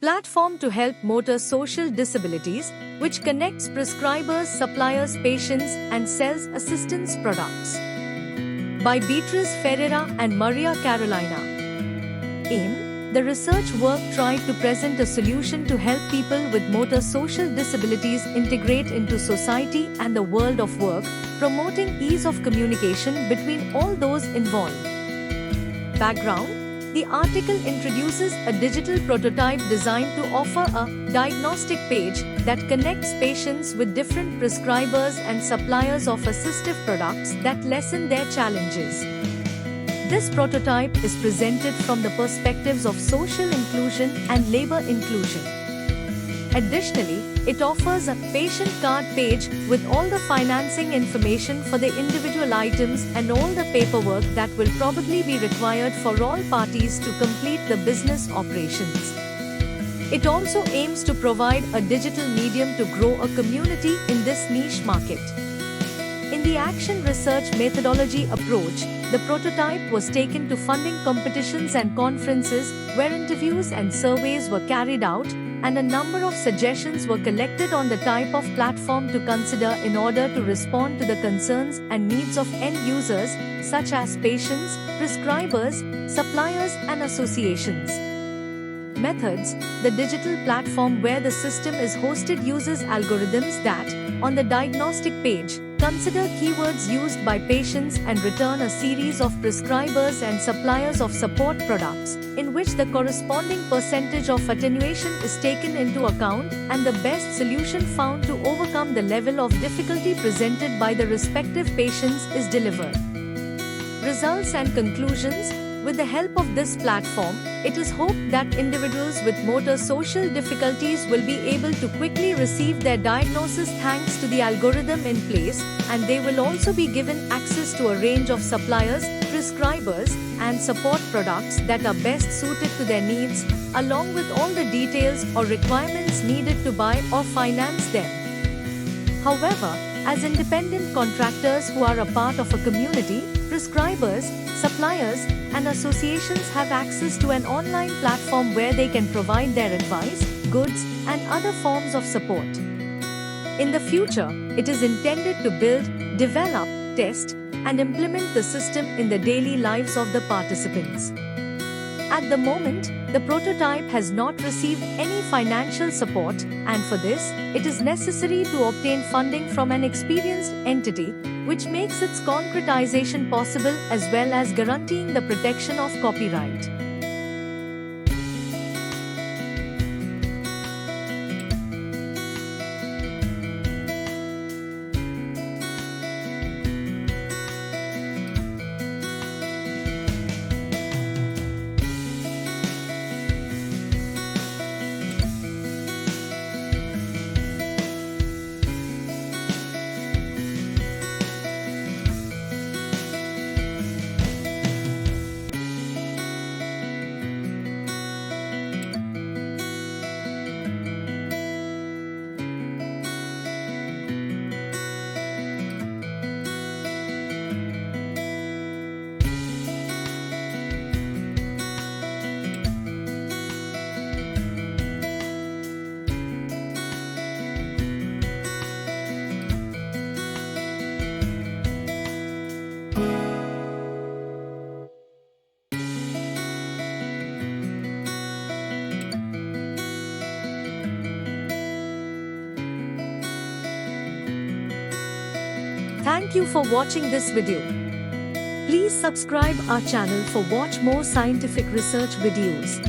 platform to help motor social disabilities, which connects prescribers, suppliers, patients, and sells assistance products. By Beatriz Ferreira and Maria Carolina. Aim: the research work tried to present a solution to help people with motor social disabilities integrate into society and the world of work, promoting ease of communication between all those involved. Background: the article introduces a digital prototype designed to offer a diagnostic page that connects patients with different prescribers and suppliers of assistive products that lessen their challenges. This prototype is presented from the perspectives of social inclusion and labor inclusion. Additionally, it offers a patient card page with all the financing information for the individual items and all the paperwork that will probably be required for all parties to complete the business operations. It also aims to provide a digital medium to grow a community in this niche market. In the action research methodology approach, the prototype was taken to funding competitions and conferences where interviews and surveys were carried out, and a number of suggestions were collected on the type of platform to consider in order to respond to the concerns and needs of end users, such as patients, prescribers, suppliers, and associations. Methods: the digital platform where the system is hosted uses algorithms that, on the diagnostic page, consider keywords used by patients and return a series of prescribers and suppliers of support products, in which the corresponding percentage of attenuation is taken into account and the best solution found to overcome the level of difficulty presented by the respective patients is delivered. Results and conclusions: with the help of this platform, it is hoped that individuals with motor social difficulties will be able to quickly receive their diagnosis thanks to the algorithm in place, and they will also be given access to a range of suppliers, prescribers, and support products that are best suited to their needs, along with all the details or requirements needed to buy or finance them. However, as independent contractors who are a part of a community, prescribers, suppliers, and associations have access to an online platform where they can provide their advice, goods, and other forms of support. In the future, it is intended to build, develop, test, and implement the system in the daily lives of the participants. At the moment, the prototype has not received any financial support, and for this, it is necessary to obtain funding from an experienced entity, which makes its concretization possible as well as guaranteeing the protection of copyright. Thank you for watching this video. Please subscribe our channel for watch more scientific research videos.